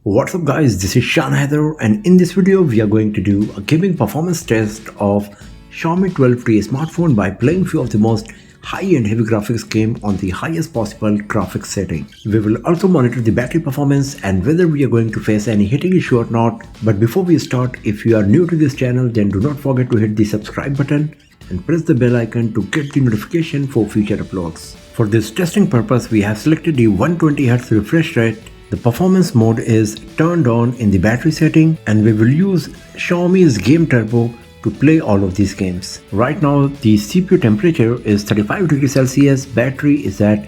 What's up guys, this is Shan Heather, and in this video we are going to do a gaming performance test of Xiaomi 12T smartphone by playing few of the most high-end heavy graphics game on the highest possible graphics setting. We will also monitor the battery performance and whether we are going to face any hitting issue or not. But before we start, if you are new to this channel, then do not forget to hit the subscribe button and press the bell icon to get the notification for future uploads. For this testing purpose, we have selected the 120Hz refresh rate. The performance mode is turned on in the battery setting, and we will use Xiaomi's Game Turbo to play all of these games. Right now the CPU temperature is 35 degrees Celsius, battery is at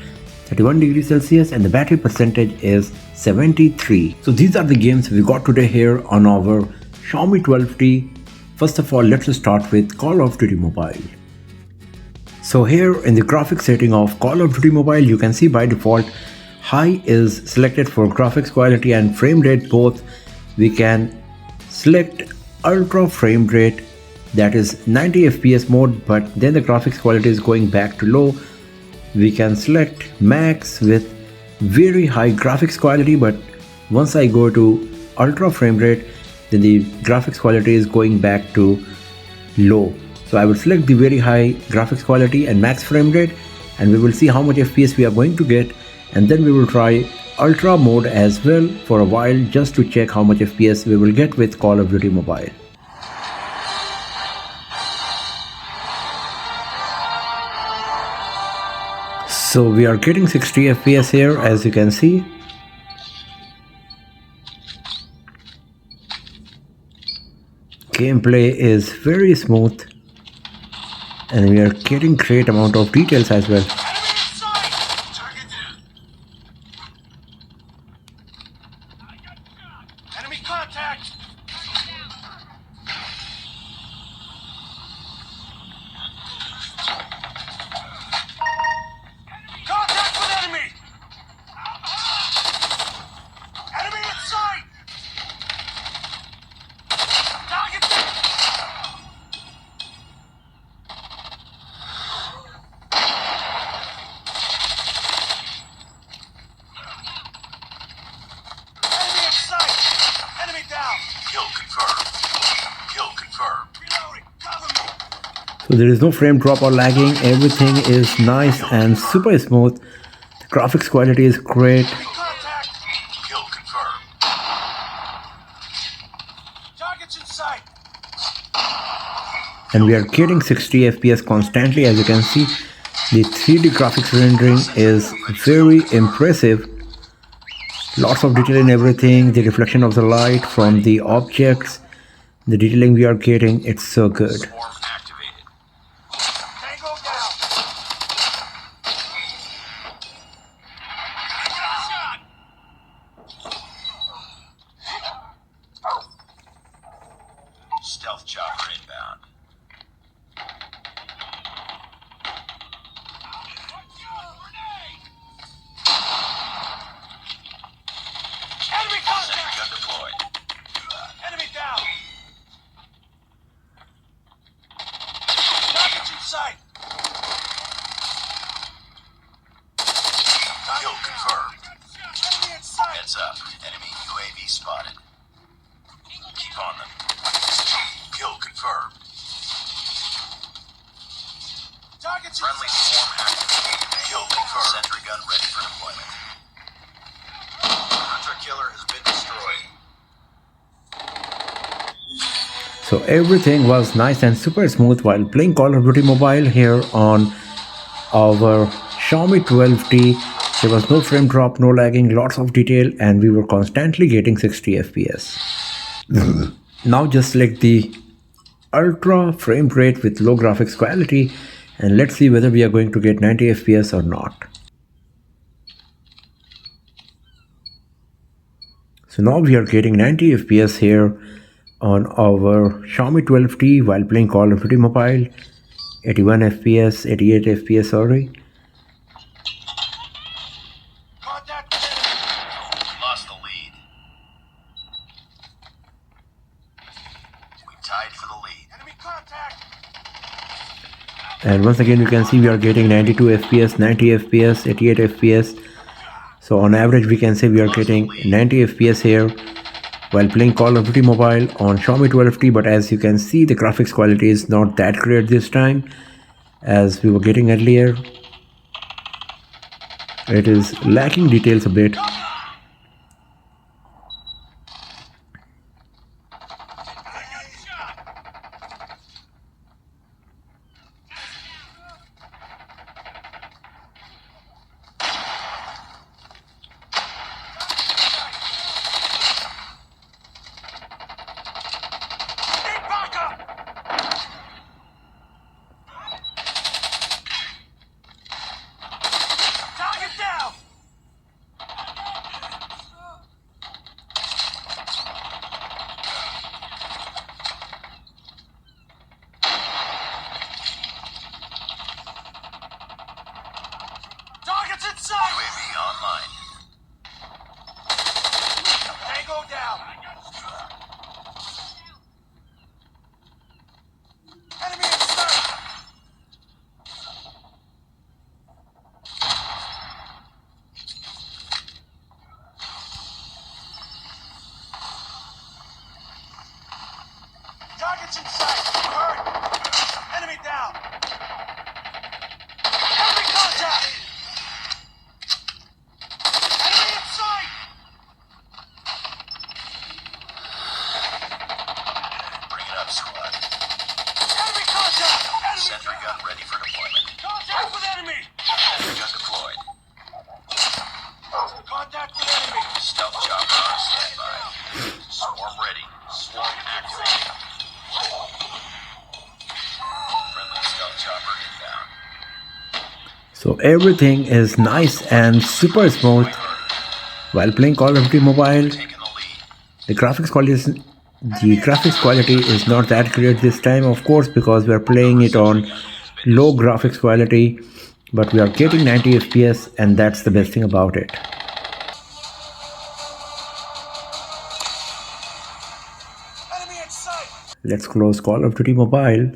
31 degrees Celsius, and the battery percentage is 73. So these are the games we got today here on our Xiaomi 12T. First of all, let's start with Call of Duty Mobile. So here in the graphics setting of Call of Duty Mobile, you can see by default high is selected for graphics quality and frame rate both. We can select ultra frame rate, that is 90 fps mode, but then the graphics quality is going back to low. We can select max with very high graphics quality, but once I go to ultra frame rate, then the graphics quality is going back to low. So I will select the very high graphics quality and max frame rate, and we will see how much fps we are going to get. And then we will try ultra mode as well for a while just to check how much FPS we will get with Call of Duty Mobile. So we are getting 60 FPS here, as you can see. Gameplay is very smooth and we are getting great amount of details as well. Contact! Contact with enemy! Enemy in sight! Target! Enemy in sight! Enemy down! Kill confirmed. Kill confirmed. Reloading. Cover me. So there is no frame drop or lagging. Everything is nice and super smooth. The graphics quality is great. Contact. Kill confirmed. Targets in sight. And we are getting 60 FPS constantly. As you can see, the 3D graphics rendering is very impressive. Lots of detail in everything. The reflection of the light from the objects, the detailing we are getting, it's so good. Swarm activated. Tango down. Shot. Stealth chopper inbound. Enemy contact! Gun deployed. Enemy down! Targets in sight! Kill confirmed. Enemy in sight! Heads up. Enemy UAV spotted. Keep on them. Kill confirmed. Targets friendly in sight! Swarm activated. Kill confirmed. Sentry gun ready for deployment. Hunter killer has been destroyed. So everything was nice and super smooth while playing Call of Duty Mobile here on our Xiaomi 12T. There was no frame drop, no lagging, lots of detail, and we were constantly getting 60 FPS. Now just select the ultra frame rate with low graphics quality, and let's see whether we are going to get 90 FPS or not. So now we are getting 90 FPS here on our Xiaomi 12T while playing Call of Duty Mobile. 81 FPS, 88 FPS, sorry. Contact with enemy. We lost the lead. We tied for the lead. Enemy contact. And once again you can see we are getting 92 FPS, 90 FPS, 88 FPS. So on average we can say we are getting 90 FPS here while playing Call of Duty Mobile on Xiaomi 12T, but as you can see the graphics quality is not that great this time as we were getting earlier. It is lacking details a bit. Need backup! Target down! Target's inside! UAV online. Tango down! Enemy in sight! Target's in sight! Hurt! Enemy down! Enemy contact! Enemy in sight! Bring it up, squad. Enemy contact! Enemy Sentry gun ready for deployment. Contact with enemy! Sentry gun deployed. Contact with enemy! Stealth chopper on standby. Swarm ready. Swarm activated. Friendly stealth chopper inbound. So everything is nice and super smooth while playing Call of Duty Mobile. Taking the lead. The graphics quality is not that great this time, of course, because we are playing it on low graphics quality, but we are getting 90 FPS and that's the best thing about it. Enemy in sight! Let's close Call of Duty Mobile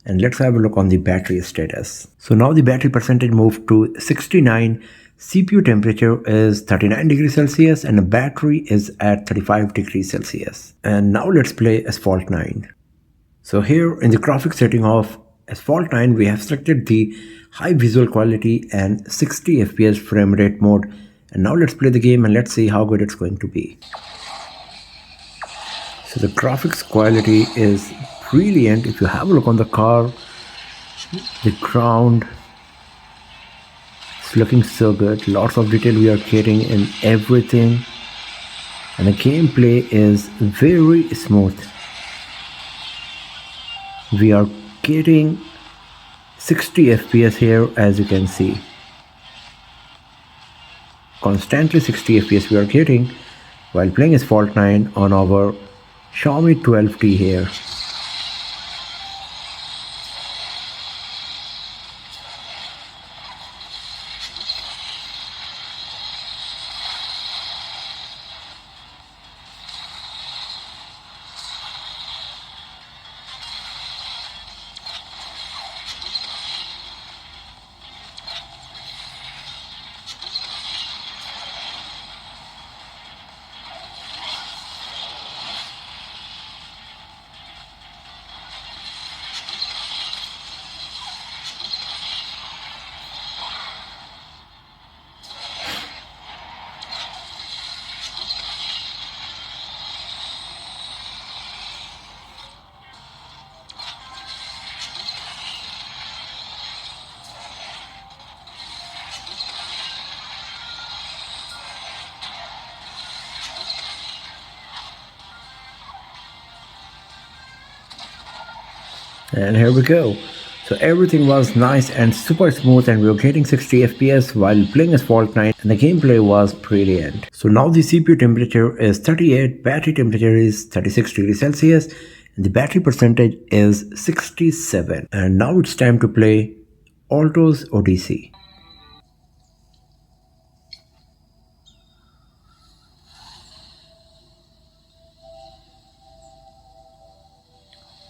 and let's have a look on the battery status. So now the battery percentage moved to 69, CPU temperature is 39 degrees Celsius and the battery is at 35 degrees Celsius. And now let's play Asphalt 9. So here in the graphics setting of Asphalt 9 we have selected the high visual quality and 60 FPS frame rate mode. And now let's play the game and let's see how good it's going to be. So the graphics quality is brilliant. If you have a look on the car, the ground, it's looking so good. Lots of detail we are getting in everything, and the gameplay is very smooth. We are getting 60 FPS here, as you can see. Constantly 60 FPS we are getting while playing Asphalt 9 on our Xiaomi 12T here. And here we go. So everything was nice and super smooth and we were getting 60 FPS while playing Asphalt 9 and the gameplay was brilliant. So now the CPU temperature is 38, battery temperature is 36 degrees Celsius and the battery percentage is 67. And now it's time to play Alto's Odyssey.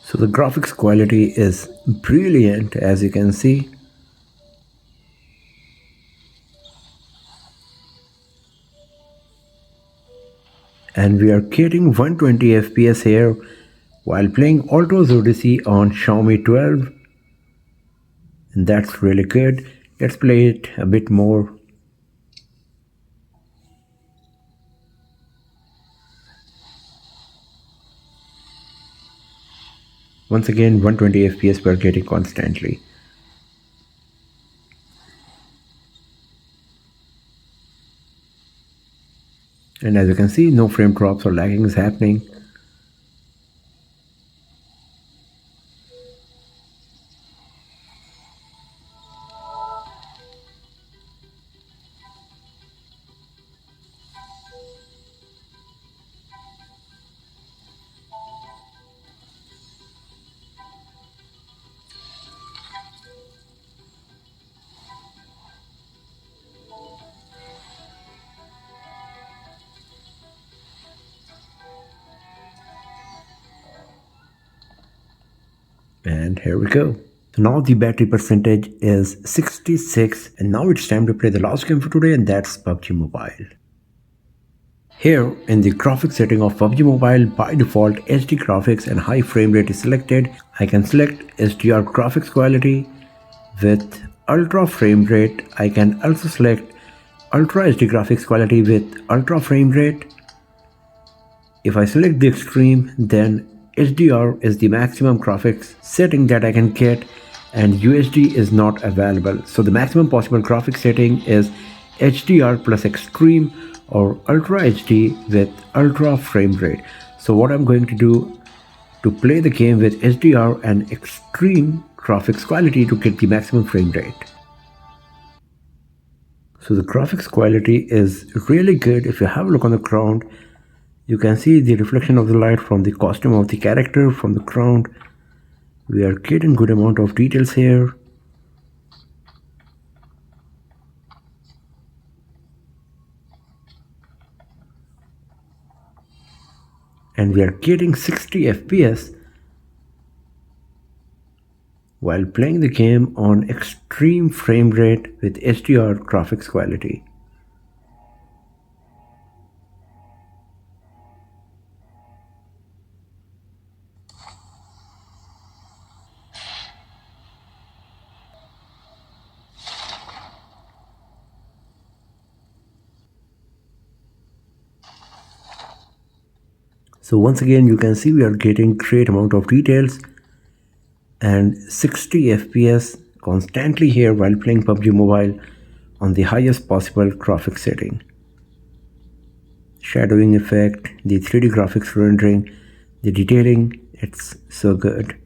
So the graphics quality is brilliant, as you can see. and we are getting 120 FPS here while playing Alto's Odyssey on Xiaomi 12, and that's really good. Let's play it a bit more. Once again, 120 FPS we are getting constantly. And as you can see, no frame drops or lagging is happening. And here we go. So now the battery percentage is 66, and now it's time to play the last game for today, and that's PUBG Mobile. Here in the graphics setting of PUBG Mobile, by default HD graphics and high frame rate is selected. I can select HDR graphics quality with ultra frame rate. I can also select ultra HD graphics quality with ultra frame rate. If I select the extreme, then HDR is the maximum graphics setting that I can get, and UHD is not available. So the maximum possible graphics setting is HDR plus extreme or ultra HD with ultra frame rate. So what I'm going to do to play the game with HDR and extreme graphics quality to get the maximum frame rate. So the graphics quality is really good. If you have a look on the ground, you can see the reflection of the light from the costume of the character from the ground. We are getting good amount of details here. And we are getting 60 FPS while playing the game on extreme frame rate with HDR graphics quality. So once again, you can see we are getting great amount of details and 60 FPS constantly here while playing PUBG Mobile on the highest possible graphics setting. Shadowing effect, the 3D graphics rendering, the detailing, it's so good.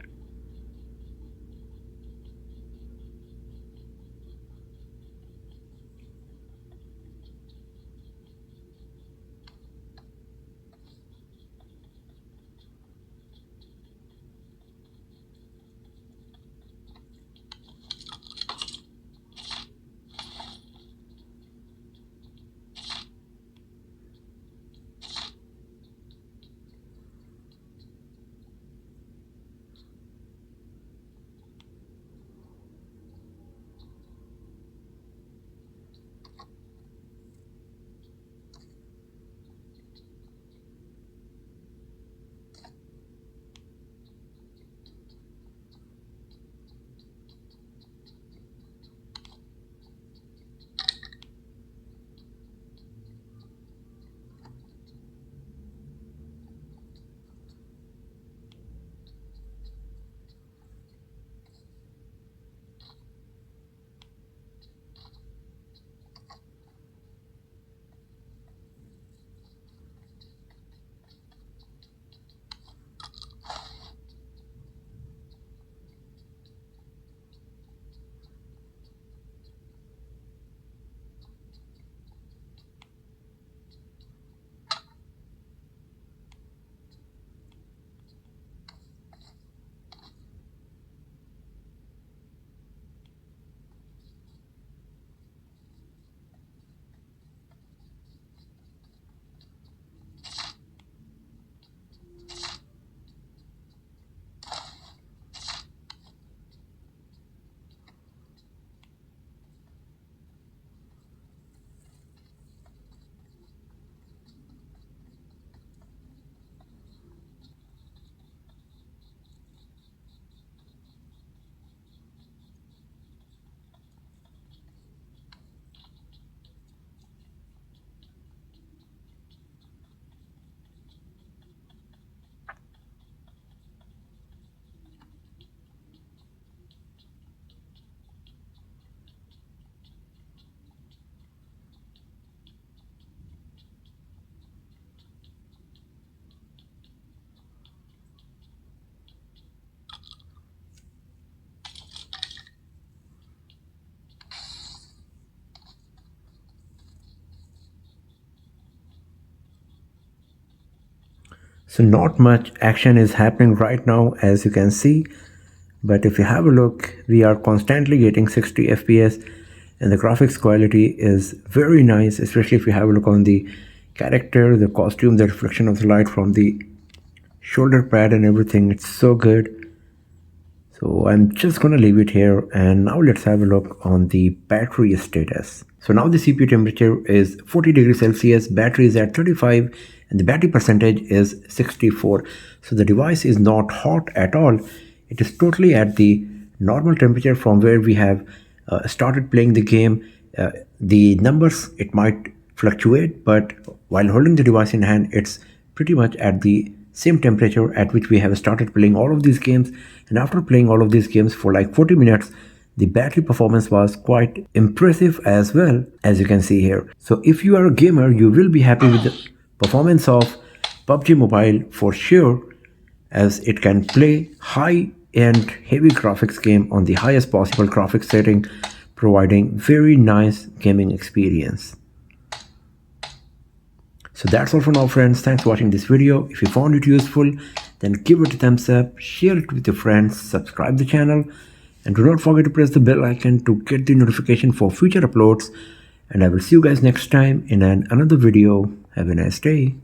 So not much action is happening right now, as you can see. But if you have a look, we are constantly getting 60 FPS and the graphics quality is very nice, especially if you have a look on the character, the costume, the reflection of the light from the shoulder pad and everything. It's so good. So I'm just gonna leave it here, and now let's have a look on the battery status. So now the CPU temperature is 40 degrees Celsius, battery is at 35, and the battery percentage is 64. So the device is not hot at all. It is totally at the normal temperature from where we have started playing the game. The numbers, it might fluctuate, but while holding the device in hand, it's pretty much at the same temperature at which we have started playing all of these games. And after playing all of these games for like 40 minutes, the battery performance was quite impressive as well, as you can see here. So if you are a gamer, you will be happy with the performance of PUBG Mobile for sure, as it can play high-end heavy graphics game on the highest possible graphics setting, providing very nice gaming experience. So that's all for now, friends. Thanks for watching this video. If you found it useful, then give it a thumbs up, share it with your friends, subscribe the channel, and do not forget to press the bell icon to get the notification for future uploads. And I will see you guys next time in another video. Have a nice day.